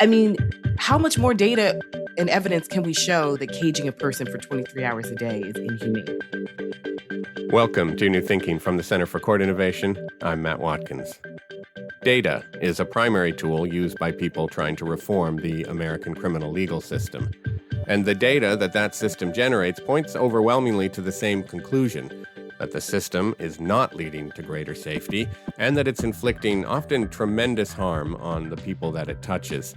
I mean, how much more data and evidence can we show that caging a person for 23 hours a day is inhumane? Welcome to New Thinking from the Center for Court Innovation. I'm Matt Watkins. Data is a primary tool used by people trying to reform the American criminal legal system. And the data that system generates points overwhelmingly to the same conclusion, that the system is not leading to greater safety, and that it's inflicting often tremendous harm on the people that it touches.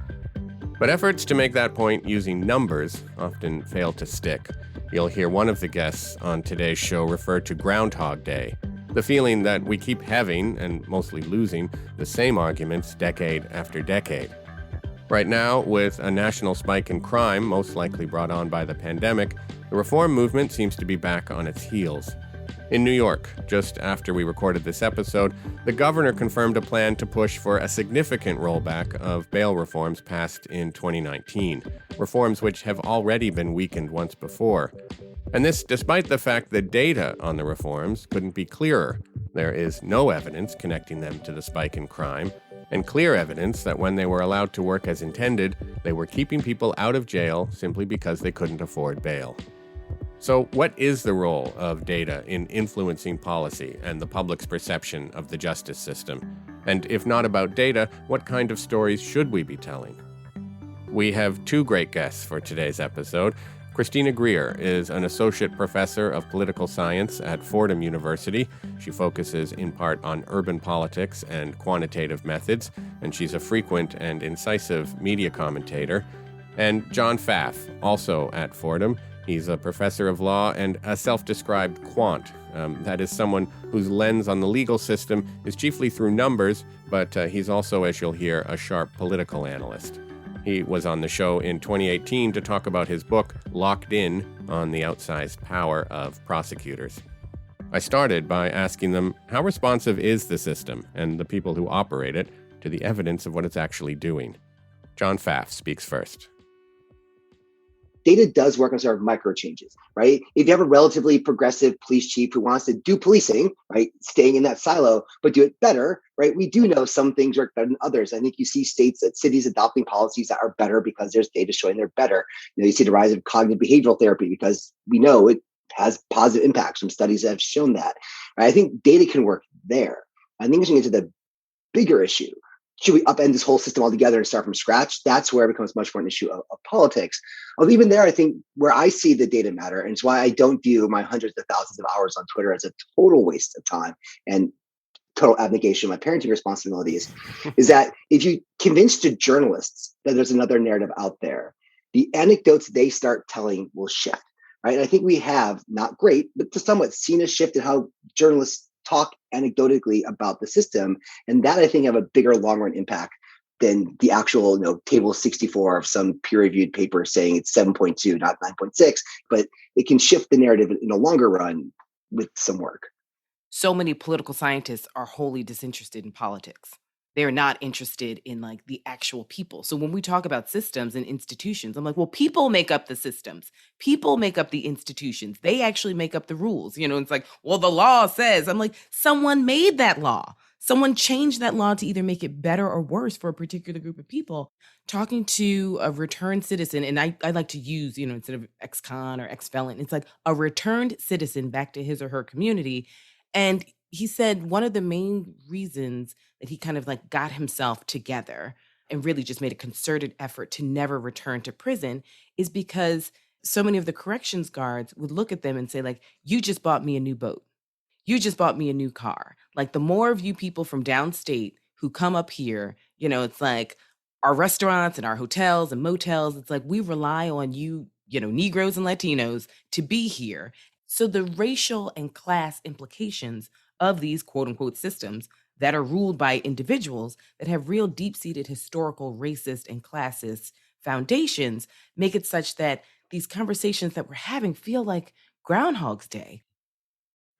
But efforts to make that point using numbers often fail to stick. You'll hear one of the guests on today's show refer to Groundhog Day, the feeling that we keep having, and mostly losing, the same arguments decade after decade. Right now, with a national spike in crime, most likely brought on by the pandemic, the reform movement seems to be back on its heels. In New York, just after we recorded this episode, the governor confirmed a plan to push for a significant rollback of bail reforms passed in 2019, reforms which have already been weakened once before. And this despite the fact that data on the reforms couldn't be clearer. There is no evidence connecting them to the spike in crime, and clear evidence that when they were allowed to work as intended, they were keeping people out of jail simply because they couldn't afford bail. So what is the role of data in influencing policy and the public's perception of the justice system? And if not about data, what kind of stories should we be telling? We have two great guests for today's episode. Christina Greer is an associate professor of political science at Fordham University. She focuses in part on urban politics and quantitative methods, and she's a frequent and incisive media commentator. And John Pfaff, also at Fordham. He's a professor of law and a self-described quant. That is someone whose lens on the legal system is chiefly through numbers, but he's also, as you'll hear, a sharp political analyst. He was on the show in 2018 to talk about his book, Locked In, on the outsized power of prosecutors. I started by asking them, how responsive is the system and the people who operate it to the evidence of what it's actually doing? John Pfaff speaks first. Data does work on sort of micro changes, right? If you have a relatively progressive police chief who wants to do policing, right, staying in that silo, but do it better, right? We do know some things work better than others. I think you see cities adopting policies that are better because there's data showing they're better. You see the rise of cognitive behavioral therapy because we know it has positive impacts from studies that have shown that. Right? I think data can work there. I think as we get to the bigger issue, should we upend this whole system altogether and start from scratch? That's where it becomes much more an issue of politics. Although even there, I think where I see the data matter, and it's why I don't view my hundreds of thousands of hours on Twitter as a total waste of time and total abnegation of my parenting responsibilities, is that if you convince the journalists that there's another narrative out there, the anecdotes they start telling will shift. Right? And I think we have, not great, but to somewhat seen a shift in how journalists talk anecdotally about the system. And that I think have a bigger long run impact than the actual table 64 of some peer reviewed paper saying it's 7.2, not 9.6, but it can shift the narrative in a longer run with some work. So many political scientists are wholly disinterested in politics. They're not interested in the actual people. So when we talk about systems and institutions, I'm like, well, people make up the systems. People make up the institutions. They actually make up the rules. It's like, well, the law says. I'm like, someone made that law. Someone changed that law to either make it better or worse for a particular group of people. Talking to a returned citizen, and I like to use, instead of ex-con or ex-felon, it's like a returned citizen back to his or her community. And he said one of the main reasons that he kind of got himself together and really just made a concerted effort to never return to prison is because so many of the corrections guards would look at them and say, you just bought me a new boat. You just bought me a new car. The more of you people from downstate who come up here, it's our restaurants and our hotels and motels, it's we rely on you, Negroes and Latinos to be here. So the racial and class implications of these quote unquote systems that are ruled by individuals that have real deep-seated historical racist and classist foundations make it such that these conversations that we're having feel like Groundhog's Day.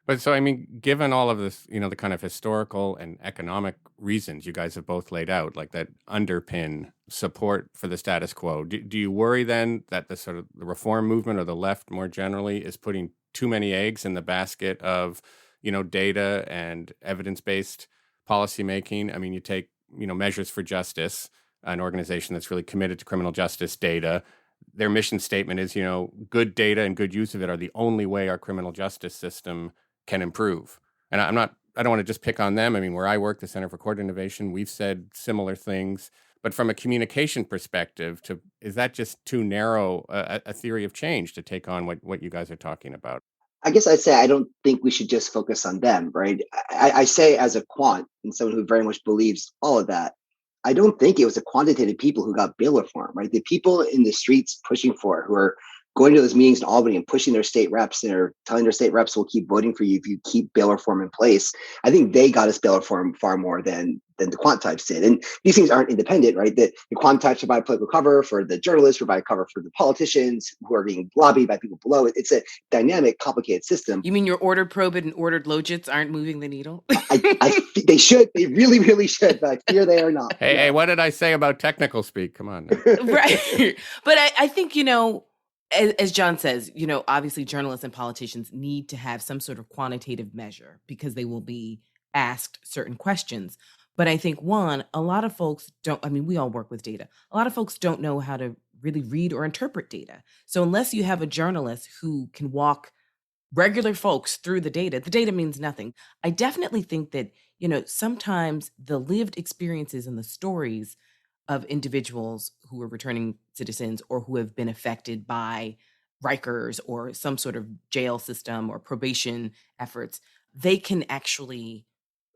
But so, given all of this, the kind of historical and economic reasons you guys have both laid out, that underpin support for the status quo, do you worry then that the sort of the reform movement or the left more generally is putting too many eggs in the basket of data and evidence-based policymaking. I mean, you take, Measures for Justice, an organization that's really committed to criminal justice data. Their mission statement is, good data and good use of it are the only way our criminal justice system can improve. And I don't want to just pick on them. I mean, where I work, the Center for Court Innovation, we've said similar things. But from a communication perspective, is that just too narrow a theory of change to take on what you guys are talking about? I guess I'd say I don't think we should just focus on them, right? I say as a quant and someone who very much believes all of that, I don't think it was the quantitative people who got bail reform, right? The people in the streets pushing for it, who are going to those meetings in Albany and pushing their state reps and are telling their state reps, we'll keep voting for you if you keep bail reform in place. I think they got us bail reform far more than the quant types did. And these things aren't independent, right? The quant types provide political cover for the journalists, provide cover for the politicians who are being lobbied by people below it. It's a dynamic, complicated system. You mean your ordered Probit and ordered Logits aren't moving the needle? They should. They really, really should. But I fear they are not. Hey, what did I say about technical speak? Come on now. Right. But I think, as John says, obviously journalists and politicians need to have some sort of quantitative measure because they will be asked certain questions. But I think, one, a lot of folks we all work with data. A lot of folks don't know how to really read or interpret data. So unless you have a journalist who can walk regular folks through the data means nothing. I definitely think that, sometimes the lived experiences and the stories of individuals who are returning citizens or who have been affected by Rikers or some sort of jail system or probation efforts, they can actually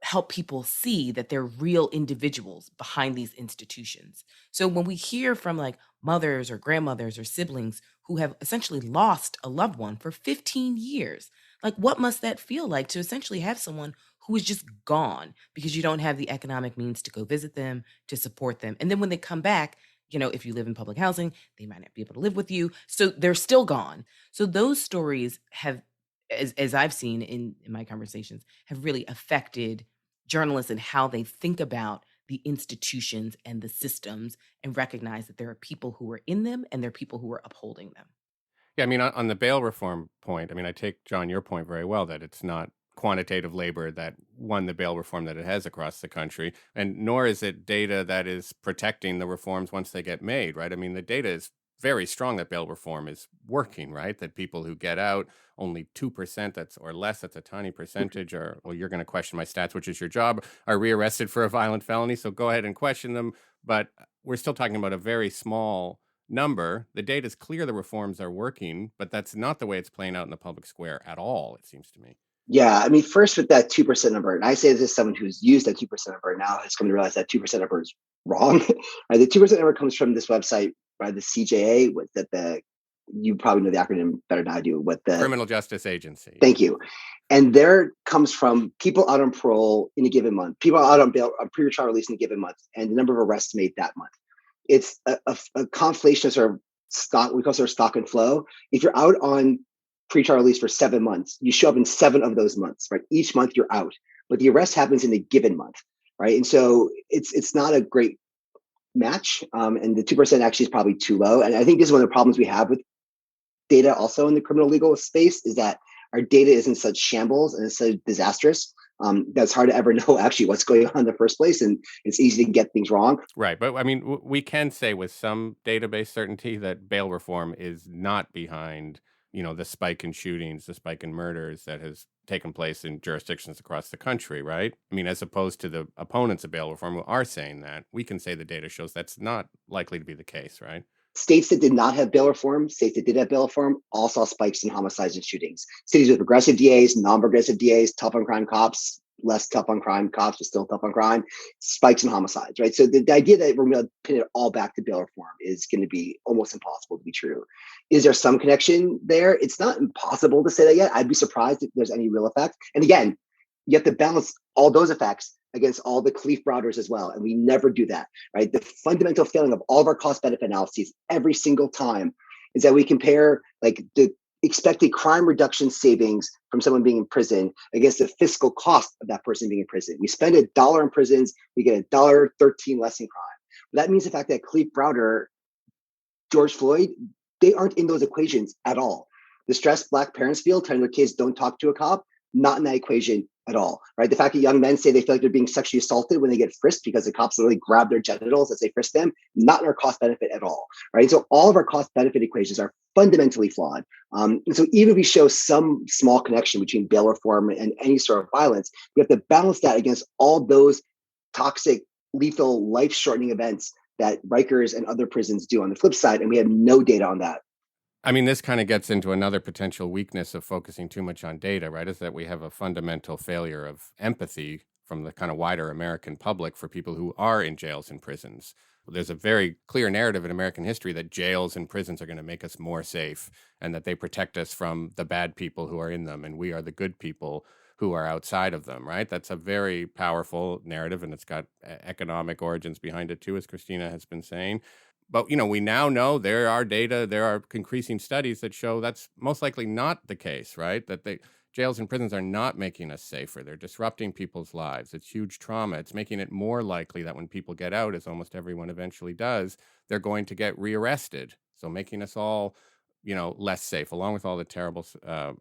help people see that they're real individuals behind these institutions. So when we hear from like mothers or grandmothers or siblings who have essentially lost a loved one for 15 years, like what must that feel like to essentially have someone who is just gone because you don't have the economic means to go visit them, to support them. And then when they come back, if you live in public housing, they might not be able to live with you. So they're still gone. So those stories have, as I've seen in my conversations, have really affected journalists and how they think about the institutions and the systems and recognize that there are people who are in them and there are people who are upholding them. Yeah, I mean, on the bail reform point, I mean, I take, John, your point very well that it's not quantitative labor that won the bail reform that it has across the country, and nor is it data that is protecting the reforms once they get made, right? I mean, the data is very strong that bail reform is working, right? That people who get out, only 2% or less, that's a tiny percentage, or, well, you're going to question my stats, which is your job, are rearrested for a violent felony. So go ahead and question them. But we're still talking about a very small number. The data is clear the reforms are working, but that's not the way it's playing out in the public square at all, it seems to me. Yeah, I mean, first with that 2% number, and I say this as someone who's used that 2% number now has come to realize that 2% number is wrong. Right? The 2% number comes from this website by the CJA, you probably know the acronym better than I do. Criminal Justice Agency. Thank you. And there comes from people out on parole in a given month, people out on bail, on pre-trial release in a given month, and the number of arrests made that month. It's a conflation of sort of stock, we call sort of stock and flow. If you're out on pre-trial release for 7 months, you show up in 7 of those months, right? Each month you're out, but the arrest happens in a given month, right? And so it's not a great match. And the 2% actually is probably too low. And I think this is one of the problems we have with data also in the criminal legal space is that our data is in such shambles and it's so disastrous that's hard to ever know actually what's going on in the first place. And it's easy to get things wrong. Right. But I mean, we can say with some database certainty that bail reform is not behind the spike in shootings, the spike in murders that has taken place in jurisdictions across the country, right? I mean, as opposed to the opponents of bail reform who are saying that, we can say the data shows that's not likely to be the case, right? States that did not have bail reform, states that did have bail reform, all saw spikes in homicides and shootings. Cities with progressive DAs, non-progressive DAs, tough on crime cops, less tough on crime cops, but still tough on crime, spikes in homicides, right? So the idea that we're going to pin it all back to bail reform is going to be almost impossible to be true. Is there some connection there? It's not impossible to say that yet. I'd be surprised if there's any real effect. And again, you have to balance all those effects against all the Kalief Browders as well. And we never do that, right? The fundamental failing of all of our cost benefit analyses every single time is that we compare like the expected crime reduction savings from someone being in prison against the fiscal cost of that person being in prison. We spend $1 in prisons, we get $1.13 less in crime. But that means the fact that Kalief Browder, George Floyd, they aren't in those equations at all. The stress Black parents feel telling their kids don't talk to a cop, not in that equation at all, right? The fact that young men say they feel like they're being sexually assaulted when they get frisked because the cops literally grab their genitals as they frisk them, not in our cost benefit at all, right? So all of our cost benefit equations are fundamentally flawed. And so even if we show some small connection between bail reform and any sort of violence, we have to balance that against all those toxic, lethal, life-shortening events that Rikers and other prisons do on the flip side, and we have no data on that. I mean, this kind of gets into another potential weakness of focusing too much on data, right? Is that we have a fundamental failure of empathy from the kind of wider American public for people who are in jails and prisons. There's a very clear narrative in American history that jails and prisons are going to make us more safe and that they protect us from the bad people who are in them and we are the good people who are outside of them, right? That's a very powerful narrative and it's got economic origins behind it too, as Christina has been saying. But, we now know there are data, there are increasing studies that show that's most likely not the case, right? That jails and prisons are not making us safer. They're disrupting people's lives. It's huge trauma. It's making it more likely that when people get out, as almost everyone eventually does, they're going to get rearrested. So making us all, less safe, along with all the terrible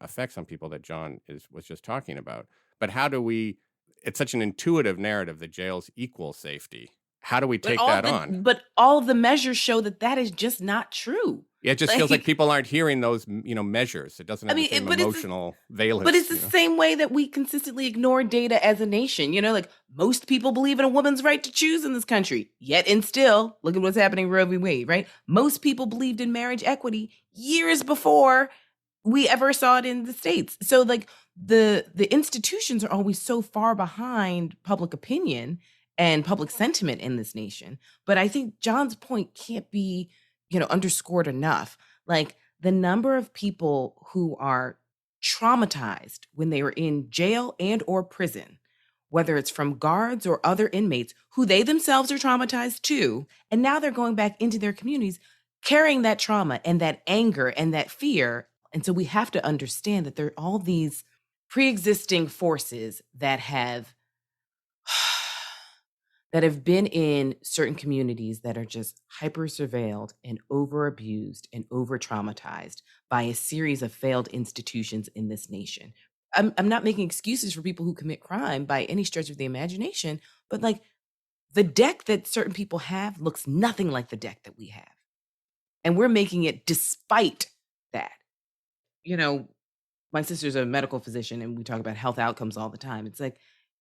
effects on people that John was just talking about. But how do we, it's such an intuitive narrative that jails equal safety. How do we take that on? But all of the measures show that is just not true. Yeah, it just feels like people aren't hearing those, measures. It doesn't have the same emotional valence. But it's the same way that we consistently ignore data as a nation. Like most people believe in a woman's right to choose in this country. Yet and still, look at what's happening in Roe v. Wade, right? Most people believed in marriage equity years before we ever saw it in the States. So like the institutions are always so far behind public opinion and public sentiment in this nation. But I think John's point can't be, underscored enough. Like the number of people who are traumatized when they were in jail and or prison, whether it's from guards or other inmates who they themselves are traumatized too, and now they're going back into their communities carrying that trauma and that anger and that fear. And so we have to understand that there are all these pre-existing forces that have been in certain communities that are just hyper surveilled and over abused and over traumatized by a series of failed institutions in this nation. I'm not making excuses for people who commit crime by any stretch of the imagination, but like the deck that certain people have looks nothing like the deck that we have. And we're making it despite that. My sister's a medical physician and we talk about health outcomes all the time. It's like,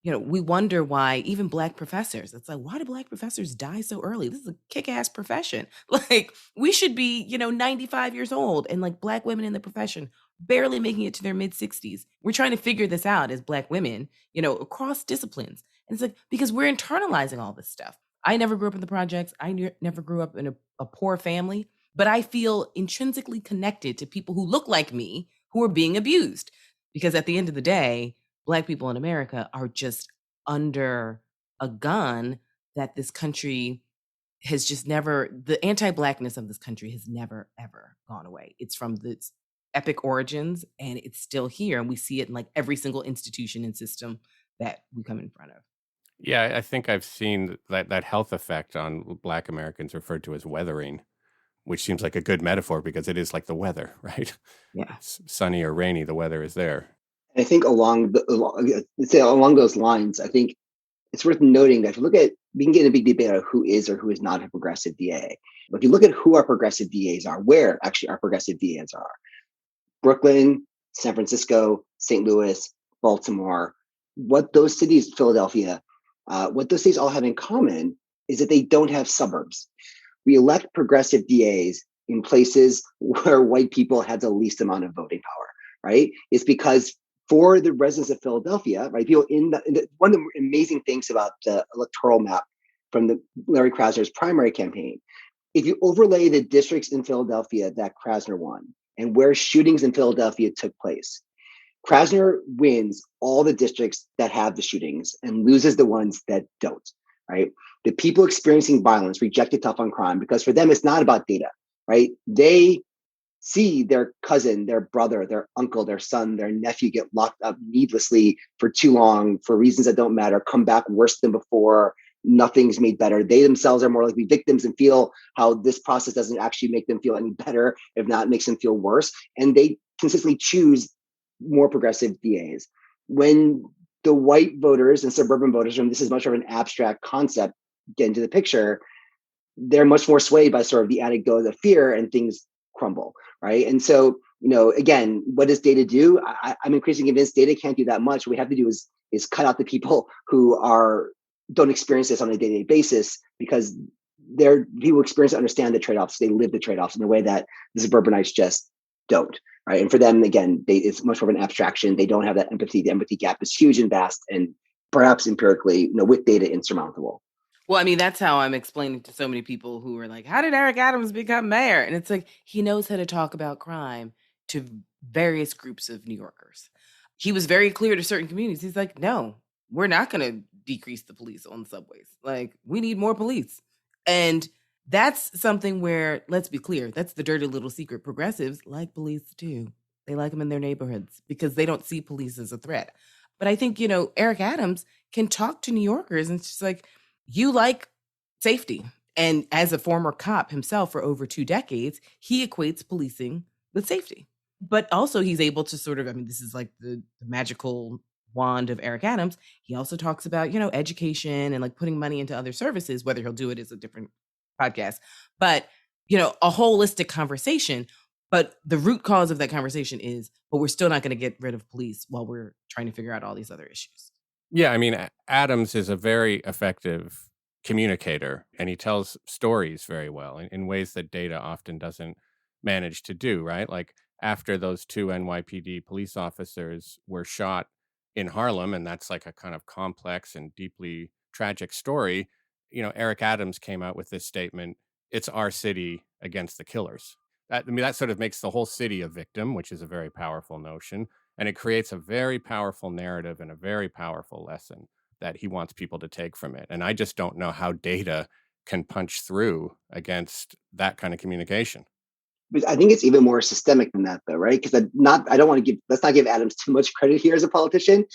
we wonder why even Black professors, it's like, why do Black professors die so early? This is a kick-ass profession. Like, we should be, 95 years old, and like Black women in the profession barely making it to their mid-60s. We're trying to figure this out as Black women, across disciplines. And it's like, because we're internalizing all this stuff. I never grew up in the projects. I never grew up in a poor family, but I feel intrinsically connected to people who look like me who are being abused. Because at the end of the day, Black people in America are just under a gun that this country has just never, the anti-Blackness of this country has never, ever gone away. It's from its epic origins and it's still here. And we see it in like every single institution and system that we come in front of. Yeah, I think I've seen that health effect on Black Americans referred to as weathering, which seems like a good metaphor because it is like the weather, right? Yeah. It's sunny or rainy, the weather is there. I think along those lines, I think it's worth noting that if you look at, we can get in a big debate on who is or who is not a progressive DA. But if you look at who our progressive DAs are, where actually our progressive DAs are, Brooklyn, San Francisco, St. Louis, Baltimore, what those cities, Philadelphia, what those cities all have in common is that they don't have suburbs. We elect progressive DAs in places where white people had the least amount of voting power, right? It's because for the residents of Philadelphia, right? People one of the amazing things about the electoral map from the Larry Krasner's primary campaign, if you overlay the districts in Philadelphia that Krasner won and where shootings in Philadelphia took place, Krasner wins all the districts that have the shootings and loses the ones that don't, right? The people experiencing violence rejected tough on crime because for them, it's not about data, right? They see their cousin, their brother, their uncle, their son, their nephew get locked up needlessly for too long for reasons that don't matter, come back worse than before, nothing's made better. They themselves are more likely victims and feel how this process doesn't actually make them feel any better. If not, it makes them feel worse. And they consistently choose more progressive DAs. when the white voters and suburban voters, and this is much of an abstract concept, get into the picture, they're much more swayed by sort of the anecdote of fear, and things crumble, right? And so, again, what does data do? I'm increasingly convinced data can't do that much. What we have to do is cut out the people who don't experience this on a day-to-day basis, because people experience and understand the trade-offs. They live the trade-offs in a way that the suburbanites just don't, right? And for them, again, it's much more of an abstraction. They don't have that empathy. The empathy gap is huge and vast, and perhaps empirically, with data, insurmountable. Well, I mean, that's how I'm explaining to so many people who are like, how did Eric Adams become mayor? And it's like, he knows how to talk about crime to various groups of New Yorkers. He was very clear to certain communities. He's like, no, we're not going to decrease the police on subways. Like, we need more police. And that's something where, let's be clear, that's the dirty little secret. Progressives like police too. They like them in their neighborhoods because they don't see police as a threat. But I think, Eric Adams can talk to New Yorkers, and it's just like, you like safety. And as a former cop himself for over 2 decades, he equates policing with safety. But also he's able to sort of, I mean, this is like the magical wand of Eric Adams. He also talks about, education and like putting money into other services. Whether he'll do it is a different podcast. But, a holistic conversation. But the root cause of that conversation is, but we're still not going to get rid of police while we're trying to figure out all these other issues. Yeah, I mean, Adams is a very effective communicator, and he tells stories very well in ways that data often doesn't manage to do, right? Like after those 2 NYPD police officers were shot in Harlem, and that's like a kind of complex and deeply tragic story, Eric Adams came out with this statement, it's our city against the killers. That sort of makes the whole city a victim, which is a very powerful notion. And it creates a very powerful narrative and a very powerful lesson that he wants people to take from it. And I just don't know how data can punch through against that kind of communication. But I think it's even more systemic than that, though, right? Because let's not give Adams too much credit here as a politician,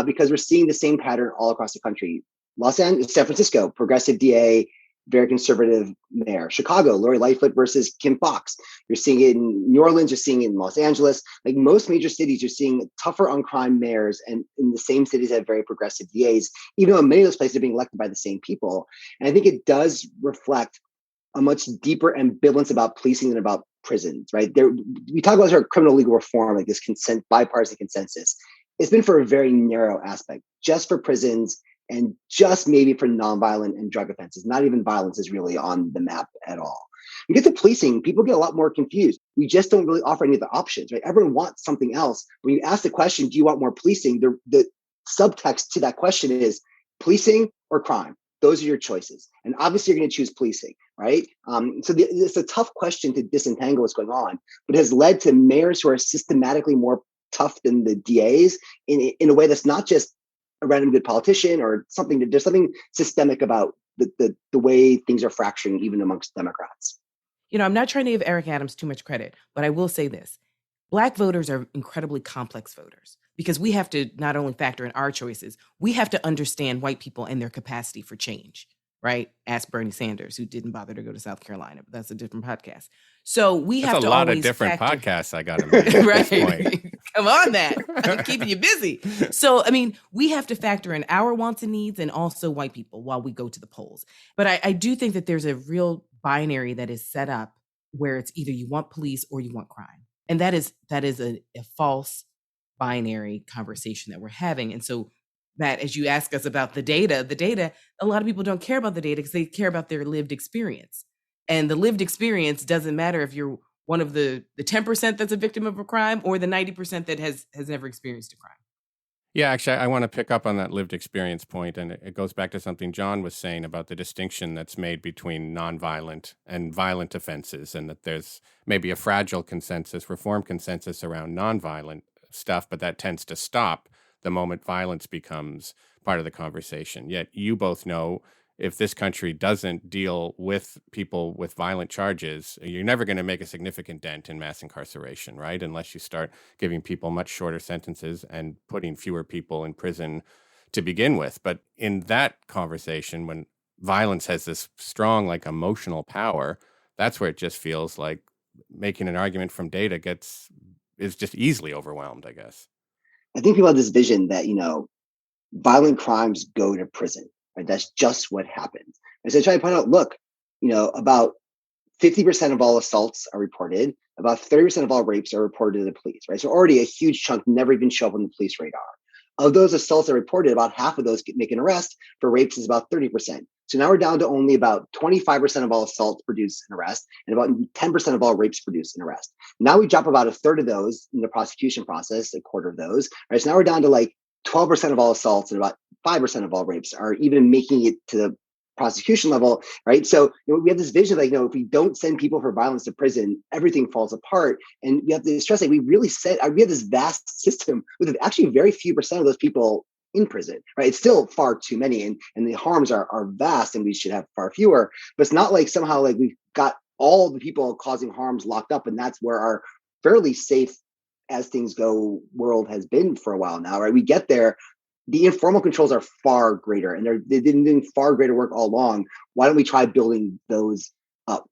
because we're seeing the same pattern all across the country. San Francisco, progressive DA, very conservative mayor. Chicago, Lori Lightfoot versus Kim Foxx. You're seeing it in New Orleans, you're seeing it in Los Angeles. Like most major cities, you're seeing tougher on crime mayors, and in the same cities have very progressive DAs, even though many of those places are being elected by the same people. And I think it does reflect a much deeper ambivalence about policing than about prisons, right? We talk about sort of criminal legal reform, like this bipartisan consensus. It's been for a very narrow aspect, just for prisons, and just maybe for nonviolent and drug offenses. Not even violence is really on the map at all. You get to policing, people get a lot more confused. We just don't really offer any of the options, right? Everyone wants something else. When you ask the question, do you want more policing? The subtext to that question is policing or crime. Those are your choices. And obviously you're going to choose policing, right? So it's a tough question to disentangle what's going on, but it has led to mayors who are systematically more tough than the DAs in a way that's not just a random good politician or something. There's something systemic about the way things are fracturing even amongst Democrats. I'm not trying to give Eric Adams too much credit, but I will say this. Black voters are incredibly complex voters because we have to not only factor in our choices, we have to understand white people and their capacity for change, right? Ask Bernie Sanders, who didn't bother to go to South Carolina, but that's a different podcast. So we have to a lot of different podcasts I got to make right. This point. Come on, Matt. I'm keeping you busy. So, I mean, we have to factor in our wants and needs and also white people while we go to the polls. But I do think that there's a real binary that is set up where it's either you want police or you want crime. And that is a false binary conversation that we're having. And so, Matt, as you ask us about the data, a lot of people don't care about the data because they care about their lived experience. And the lived experience doesn't matter if you're one of the 10% that's a victim of a crime or the 90% that has never experienced a crime. Yeah, actually, I want to pick up on that lived experience point, and it goes back to something John was saying about the distinction that's made between nonviolent and violent offenses, and that there's maybe a fragile reform consensus around nonviolent stuff, but that tends to stop the moment violence becomes part of the conversation. Yet you both know if this country doesn't deal with people with violent charges, you're never going to make a significant dent in mass incarceration, right? Unless you start giving people much shorter sentences and putting fewer people in prison to begin with. But in that conversation, when violence has this strong, like, emotional power, that's where it just feels like making an argument from data is just easily overwhelmed, I guess. I think people have this vision that, violent crimes go to prison, right? That's just what happens. And so I try to point out, look, about 50% of all assaults are reported. About 30% of all rapes are reported to the police, right? So already a huge chunk never even show up on the police radar. Of those assaults that are reported, about half of those make an arrest. For rapes is about 30%. So now we're down to only about 25% of all assaults produce an arrest, and about 10% of all rapes produce an arrest. Now we drop about a third of those in the prosecution process, a quarter of those, right? So now we're down to like 12% of all assaults and about 5% of all rapes are even making it to the prosecution level, right? So we have this vision like, if we don't send people for violence to prison, everything falls apart. And we have to stress that we have this vast system with actually very few percent of those people in prison, right? It's still far too many, and the harms are vast, and we should have far fewer. But it's not like somehow like we've got all the people causing harms locked up, and that's where our fairly safe as things go world has been for a while now, right? We get there. The informal controls are far greater, and they've been doing far greater work all along. Why don't we try building those up?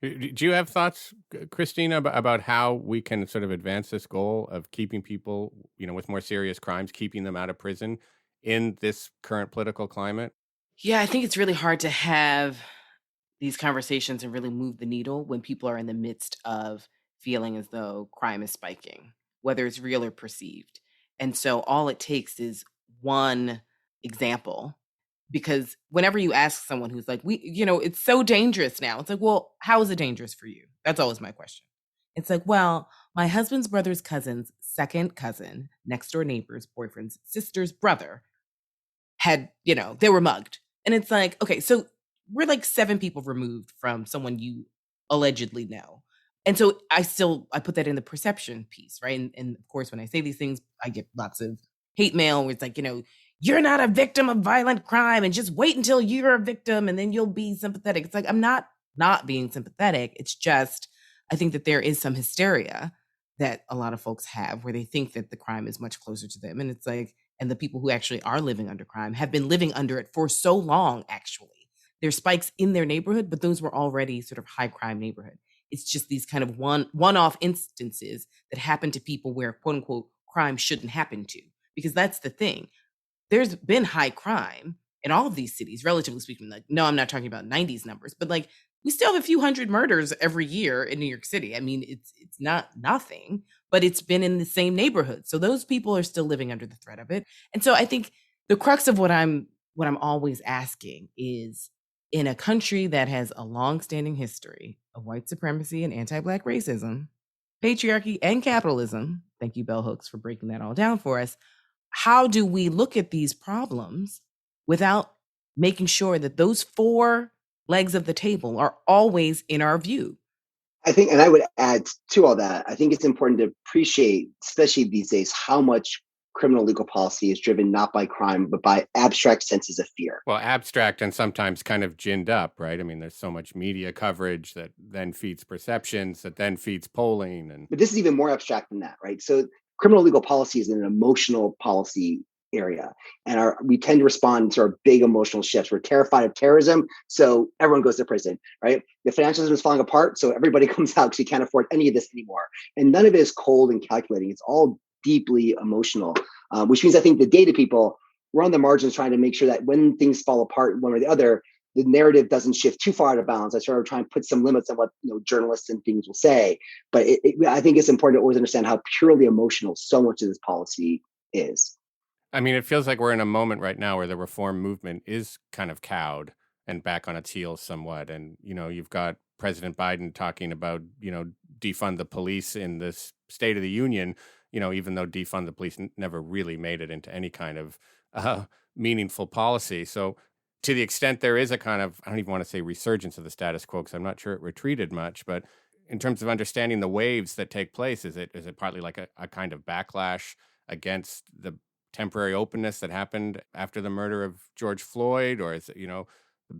Do you have thoughts, Christina, about how we can sort of advance this goal of keeping people, with more serious crimes, keeping them out of prison in this current political climate? Yeah, I think it's really hard to have these conversations and really move the needle when people are in the midst of feeling as though crime is spiking, whether it's real or perceived. And so all it takes is one example, because whenever you ask someone who's like, it's so dangerous now, it's like, well, how is it dangerous for you? That's always my question. It's like, well, my husband's brother's cousin's second cousin, next door neighbor's boyfriend's sister's brother had, they were mugged. And it's like, okay, so we're like 7 people removed from someone you allegedly know. And so I put that in the perception piece, right? And of course, when I say these things, I get lots of hate mail where it's like, you're not a victim of violent crime, and just wait until you're a victim and then you'll be sympathetic. It's like, I'm not being sympathetic. It's just, I think that there is some hysteria that a lot of folks have where they think that the crime is much closer to them. And it's like, and the people who actually are living under crime have been living under it for so long, actually. There's spikes in their neighborhood, but those were already sort of high crime neighborhood. It's just these kind of one-off instances that happen to people where, quote unquote, crime shouldn't happen to. Because that's the thing. There's been high crime in all of these cities, relatively speaking. Like, no, I'm not talking about 90s numbers, but like we still have a few hundred murders every year in New York City. I mean, it's not nothing, but it's been in the same neighborhood. So those people are still living under the threat of it. And so I think the crux of what I'm always asking is, in a country that has a long-standing history of white supremacy and anti-Black racism, patriarchy and capitalism, thank you, Bell Hooks, for breaking that all down for us, how do we look at these problems without making sure that those 4 legs of the table are always in our view? I think, and I would add to all that, I think it's important to appreciate, especially these days, how much criminal legal policy is driven not by crime, but by abstract senses of fear. Well, abstract and sometimes kind of ginned up, right? I mean, there's so much media coverage that then feeds perceptions, that then feeds polling. But this is even more abstract than that, right? So criminal legal policy is an emotional policy area, and we tend to respond to our big emotional shifts. We're terrified of terrorism, so everyone goes to prison, right? The financial system is falling apart, so everybody comes out because you can't afford any of this anymore. And none of it is cold and calculating. It's all deeply emotional, which means I think the data people, we're on the margins trying to make sure that when things fall apart one or the other, the narrative doesn't shift too far out of bounds. I sort of try and put some limits on what journalists and things will say, but I think it's important to always understand how purely emotional so much of this policy is. I mean, it feels like we're in a moment right now where the reform movement is kind of cowed and back on its heels somewhat. And, you've got President Biden talking about, defund the police in this State of the Union, even though defund the police never really made it into any kind of meaningful policy. So to the extent there is a kind of, I don't even want to say resurgence of the status quo, because I'm not sure it retreated much, but in terms of understanding the waves that take place, is it partly like a kind of backlash against the temporary openness that happened after the murder of George Floyd, or is it,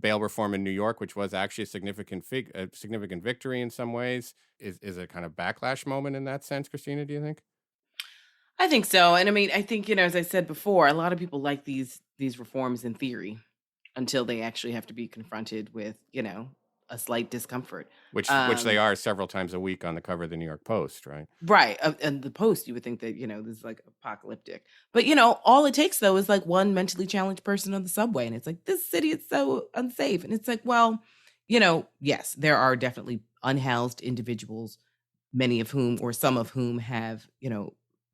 bail reform in New York, which was actually a significant victory in some ways, is a kind of backlash moment in that sense, Christina, do you think? I think so. And I mean, I think, as I said before, a lot of people like these reforms in theory until they actually have to be confronted with, a slight discomfort. Which they are several times a week on the cover of the New York Post, right? Right. And the Post, you would think that, this is like apocalyptic. But, all it takes, though, is like one mentally challenged person on the subway. And it's like, this city is so unsafe. And it's like, well, yes, there are definitely unhoused individuals, many of whom or some of whom have,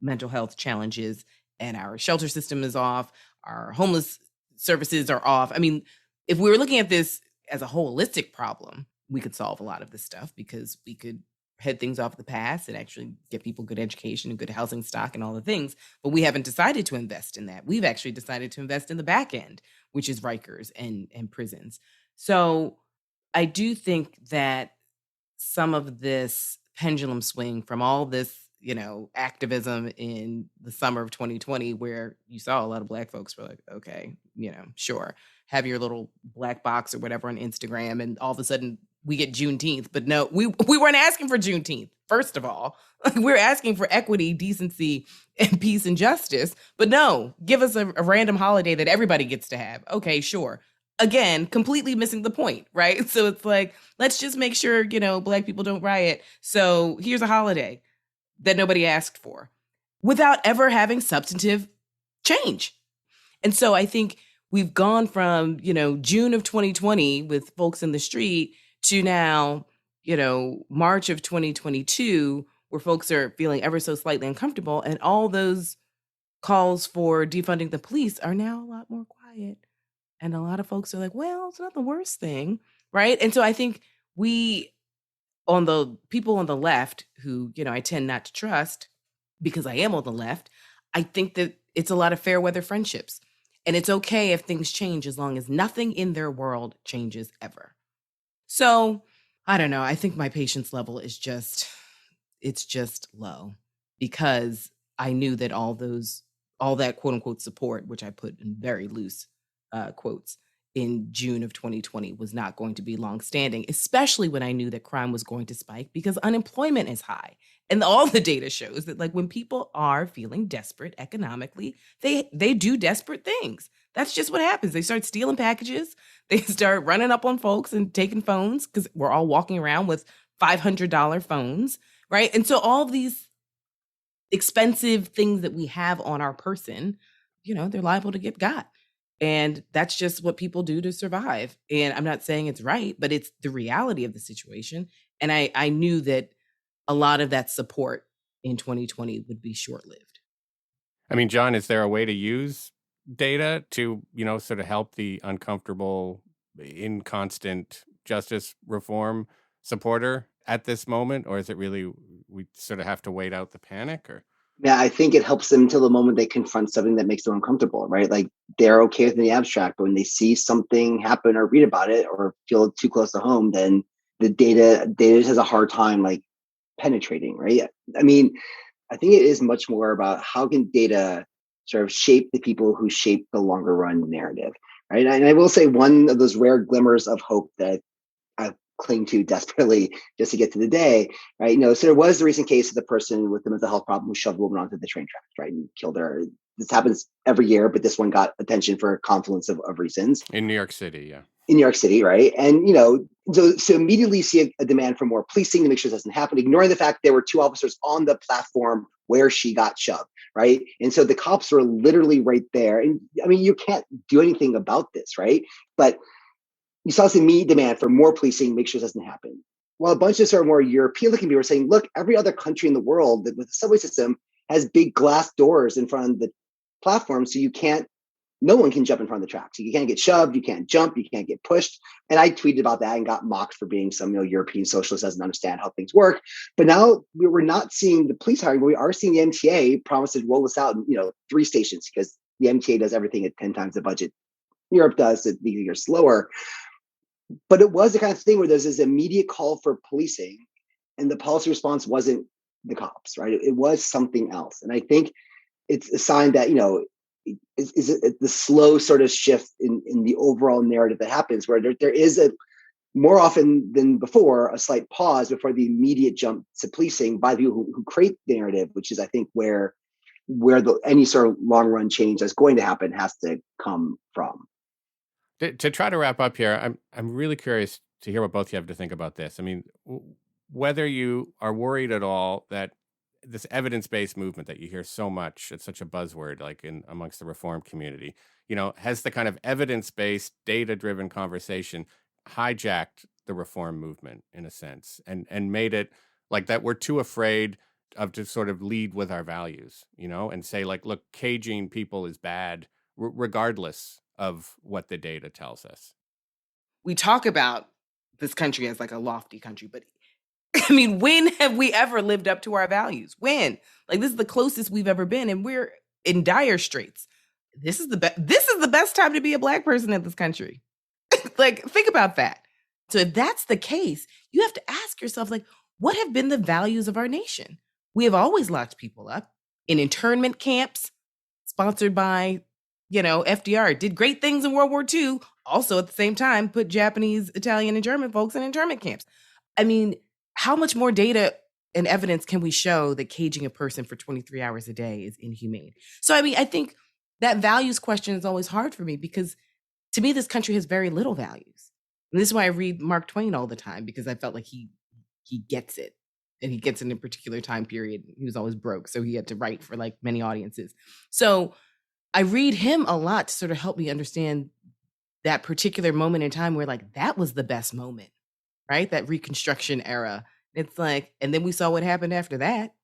mental health challenges, and our shelter system is off. Our homeless services are off. I mean, if we were looking at this as a holistic problem, we could solve a lot of this stuff because we could head things off the past and actually get people good education and good housing stock and all the things. But we haven't decided to invest in that. We've actually decided to invest in the back end, which is Rikers and prisons. So I do think that some of this pendulum swing from all this, activism in the summer of 2020, where you saw a lot of Black folks were like, okay, sure, have your little black box or whatever on Instagram, and all of a sudden we get Juneteenth. But no, we weren't asking for Juneteenth. First of all, we're asking for equity, decency, and peace and justice. But no, give us a random holiday that everybody gets to have. Okay, sure. Again, completely missing the point, right? So it's like, let's just make sure, Black people don't riot. So here's a holiday that nobody asked for without ever having substantive change. And so I think we've gone from, June of 2020 with folks in the street to now, March of 2022, where folks are feeling ever so slightly uncomfortable. And all those calls for defunding the police are now a lot more quiet. And a lot of folks are like, well, it's not the worst thing, right? And so I think on the people on the left who, I tend not to trust because I am on the left, I think that it's a lot of fair weather friendships. And it's okay if things change as long as nothing in their world changes ever. So I don't know. I think my patience level is it's just low because I knew that all that quote unquote support, which I put in very loose quotes, in June of 2020 was not going to be longstanding, especially when I knew that crime was going to spike because unemployment is high. And all the data shows that like when people are feeling desperate economically, they do desperate things. That's just what happens. They start stealing packages. They start running up on folks and taking phones because we're all walking around with $500 phones, right? And so all of these expensive things that we have on our person, they're liable to get got. And that's just what people do to survive. And I'm not saying it's right, but it's the reality of the situation. And I knew that a lot of that support in 2020 would be short-lived. I mean, John, is there a way to use data to, sort of help the uncomfortable, inconstant justice reform supporter at this moment? Or is it really, we sort of have to wait out the panic? Or Yeah, I think it helps them until the moment they confront something that makes them uncomfortable, right? Like they're okay with the abstract, but when they see something happen or read about it or feel too close to home, then the data just has a hard time like penetrating, right? I mean, I think it is much more about how can data sort of shape the people who shape the longer run narrative, right? And I will say one of those rare glimmers of hope that I cling to desperately just to get to the day, right? So there was the recent case of the person with the mental health problem who shoved a woman onto the train tracks, right, and killed her. This happens every year, but this one got attention for a confluence of reasons. In New York City, yeah. In New York City, right? And, so immediately see a demand for more policing to make sure this doesn't happen, ignoring the fact there were two officers on the platform where she got shoved, right? And so the cops were literally right there. And I mean, you can't do anything about this, right? But you saw some immediate demand for more policing, make sure this doesn't happen. Well, a bunch of sort of more European-looking people were saying, look, every other country in the world with the subway system has big glass doors in front of the platform, so no one can jump in front of the tracks. You can't get shoved, you can't jump, you can't get pushed. And I tweeted about that and got mocked for being some European socialist doesn't understand how things work. But now we're not seeing the police hiring, but we are seeing the MTA promise to roll this out in 3 stations because the MTA does everything at 10 times the budget Europe does. It's easier, slower. But it was the kind of thing where there's this immediate call for policing and the policy response wasn't the cops, right? It was something else. And I think it's a sign that, is it the slow sort of shift in the overall narrative that happens where there is more often than before, a slight pause before the immediate jump to policing by the people who create the narrative, which is, I think, where any sort of long run change that's going to happen has to come from. To try to wrap up here, I'm really curious to hear what both you have to think about this. I mean, whether you are worried at all that this evidence-based movement that you hear so much, it's such a buzzword, like in amongst the reform community, has the kind of evidence-based, data-driven conversation hijacked the reform movement in a sense, and made it like that we're too afraid of to sort of lead with our values, and say like, look, caging people is bad, regardless of what the data tells us. We talk about this country as like a lofty country, but I mean, when have we ever lived up to our values? When? Like this is the closest we've ever been, and we're in dire straits. This is the best time to be a Black person in this country. Like, think about that. So if that's the case, you have to ask yourself, like, what have been the values of our nation? We have always locked people up in internment camps, sponsored by, FDR. Did great things in World War II. Also, at the same time, put Japanese, Italian, and German folks in internment camps. I mean, how much more data and evidence can we show that caging a person for 23 hours a day is inhumane? So, I mean, I think that values question is always hard for me because to me, this country has very little values. And this is why I read Mark Twain all the time, because I felt like he gets it. And he gets it in a particular time period. He was always broke, so he had to write for like many audiences. So I read him a lot to sort of help me understand that particular moment in time where like that was the best moment, right? That Reconstruction era. It's like, and then we saw what happened after that.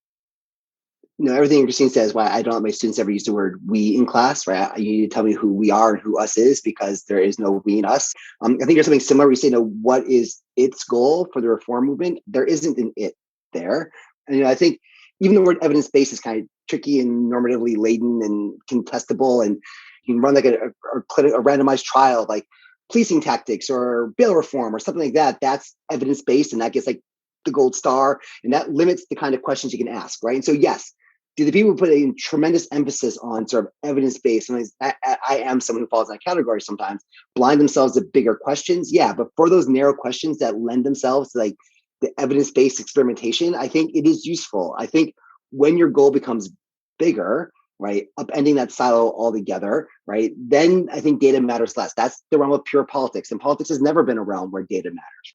No, everything Christine says, why I don't let my students ever use the word we in class, right? You need to tell me who we are and who us is, because there is no we and us. I think there's something similar. We say, what is its goal for the reform movement? There isn't an it there. And I think even the word evidence-based is kind of tricky and normatively laden and contestable. And you can run like a randomized trial, like policing tactics or bail reform or something like that. That's evidence-based, and that gets like the gold star, and that limits the kind of questions you can ask, right? And so, yes, do the people who put a tremendous emphasis on sort of evidence-based, and I am someone who falls in that category sometimes, blind themselves to bigger questions? Yeah, but for those narrow questions that lend themselves to like the evidence-based experimentation, I think it is useful. I think when your goal becomes bigger, right, upending that silo altogether, right, then I think data matters less. That's the realm of pure politics, and politics has never been a realm where data matters.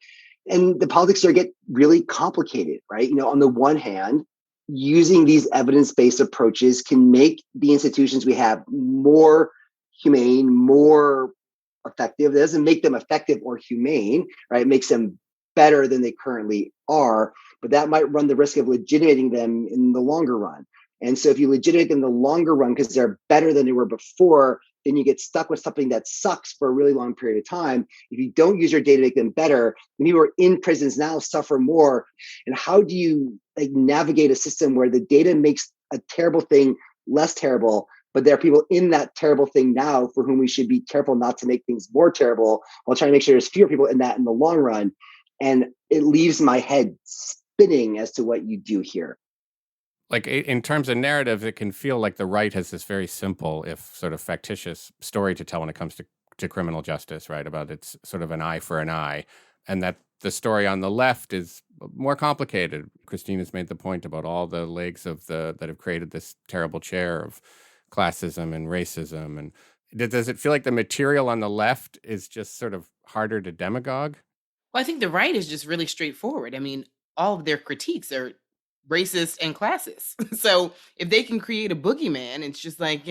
And the politics here get really complicated, right? On the one hand, using these evidence-based approaches can make the institutions we have more humane, more effective. It doesn't make them effective or humane, right? It makes them better than they currently are, but that might run the risk of legitimating them in the longer run. And so if you legitimate them in the longer run because they're better than they were before, then you get stuck with something that sucks for a really long period of time. If you don't use your data to make them better, then people who are in prisons now suffer more. And how do you like navigate a system where the data makes a terrible thing less terrible, but there are people in that terrible thing now for whom we should be careful not to make things more terrible, while trying to make sure there's fewer people in that in the long run? And it leaves my head spinning as to what you do here. Like in terms of narrative, it can feel like the right has this very simple, if sort of factitious story to tell when it comes to criminal justice, right? About it's sort of an eye for an eye. And that the story on the left is more complicated. Christine has made the point about all the legs of that have created this terrible chair of classism and racism. And does it feel like the material on the left is just sort of harder to demagogue? Well, I think the right is just really straightforward. I mean, all of their critiques are racist and classist. So if they can create a boogeyman, it's just like,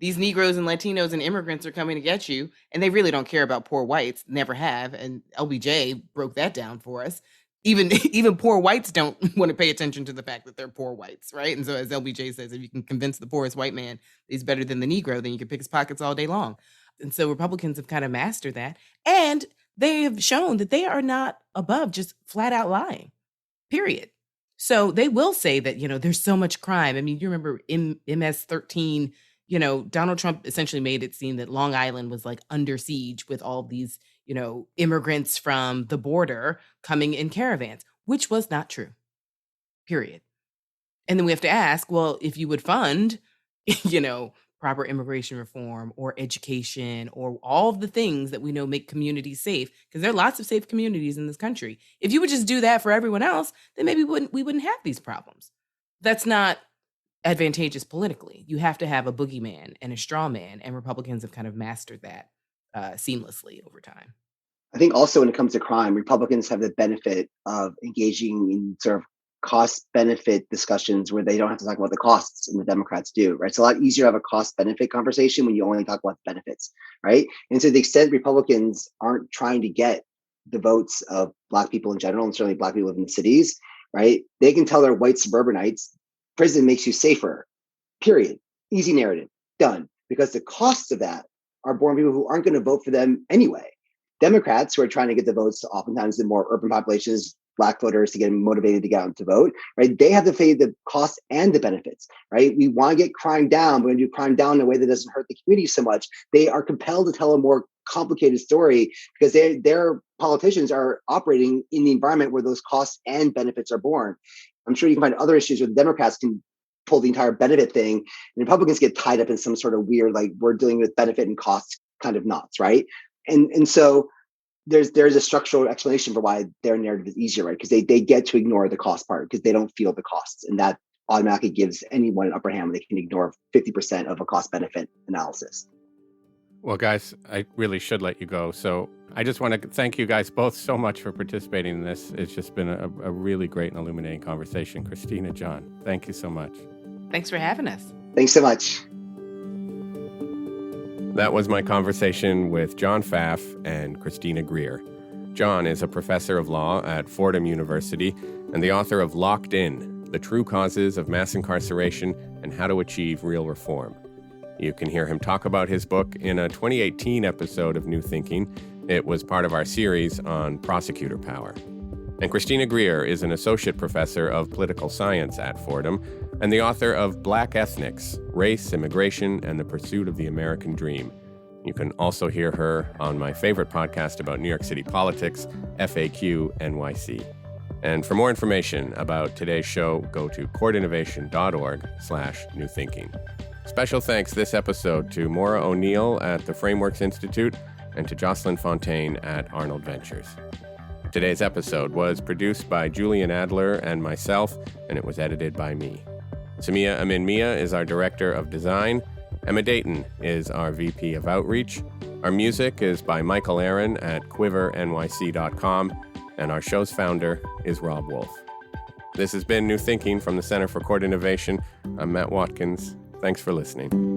these Negroes and Latinos and immigrants are coming to get you. And they really don't care about poor whites, never have. And LBJ broke that down for us. Even poor whites don't want to pay attention to the fact that they're poor whites, right? And so as LBJ says, if you can convince the poorest white man he's better than the Negro, then you can pick his pockets all day long. And so Republicans have kind of mastered that. And they have shown that they are not above just flat out lying, period. So they will say that, there's so much crime. I mean, you remember MS-13, Donald Trump essentially made it seem that Long Island was like under siege with all these, immigrants from the border coming in caravans, which was not true, period. And then we have to ask, well, if you would fund, proper immigration reform or education or all of the things that we know make communities safe, because there are lots of safe communities in this country. If you would just do that for everyone else, then maybe we wouldn't have these problems. That's not advantageous politically. You have to have a boogeyman and a straw man, and Republicans have kind of mastered that seamlessly over time. I think also when it comes to crime, Republicans have the benefit of engaging in sort of cost benefit discussions where they don't have to talk about the costs, and the Democrats do, right? It's a lot easier to have a cost benefit conversation when you only talk about the benefits, right? And to the extent Republicans aren't trying to get the votes of Black people in general, and certainly Black people live in the cities, right? They can tell their white suburbanites, prison makes you safer, period. Easy narrative, done. Because the costs of that are borne people who aren't going to vote for them anyway. Democrats who are trying to get the votes, oftentimes in more urban populations, Black voters, to get them motivated to get out to vote, right? They have to pay the costs and the benefits, right? We want to get crime down. We're going to do crime down in a way that doesn't hurt the community so much. They are compelled to tell a more complicated story because their politicians are operating in the environment where those costs and benefits are born. I'm sure you can find other issues where the Democrats can pull the entire benefit thing, and Republicans get tied up in some sort of weird, like, we're dealing with benefit and costs kind of knots, right? And so there's a structural explanation for why their narrative is easier, right? Because they get to ignore the cost part because they don't feel the costs, and that automatically gives anyone an upper hand when they can ignore 50% of a cost benefit analysis. Well, guys, I really should let you go. So I just want to thank you guys both so much for participating in this. It's just been a really great and illuminating conversation. Christina, John, thank you so much. Thanks for having us. Thanks so much. That was my conversation with John Pfaff and Christina Greer. John is a professor of law at Fordham University and the author of Locked In: The True Causes of Mass Incarceration and How to Achieve Real Reform. You can hear him talk about his book in a 2018 episode of New Thinking. It was part of our series on prosecutor power. And Christina Greer is an associate professor of political science at Fordham and the author of Black Ethnics: Race, Immigration, and the Pursuit of the American Dream. You can also hear her on my favorite podcast about New York City politics, FAQ NYC. And for more information about today's show, go to courtinnovation.org/newthinking. Special thanks this episode to Maura O'Neill at the Frameworks Institute and to Jocelyn Fontaine at Arnold Ventures. Today's episode was produced by Julian Adler and myself, and it was edited by me. Samia Amin Mia is our Director of Design. Emma Dayton is our VP of Outreach. Our music is by Michael Aaron at quivernyc.com, and our show's founder is Rob Wolf. This has been New Thinking from the Center for Court Innovation. I'm Matt Watkins. Thanks for listening.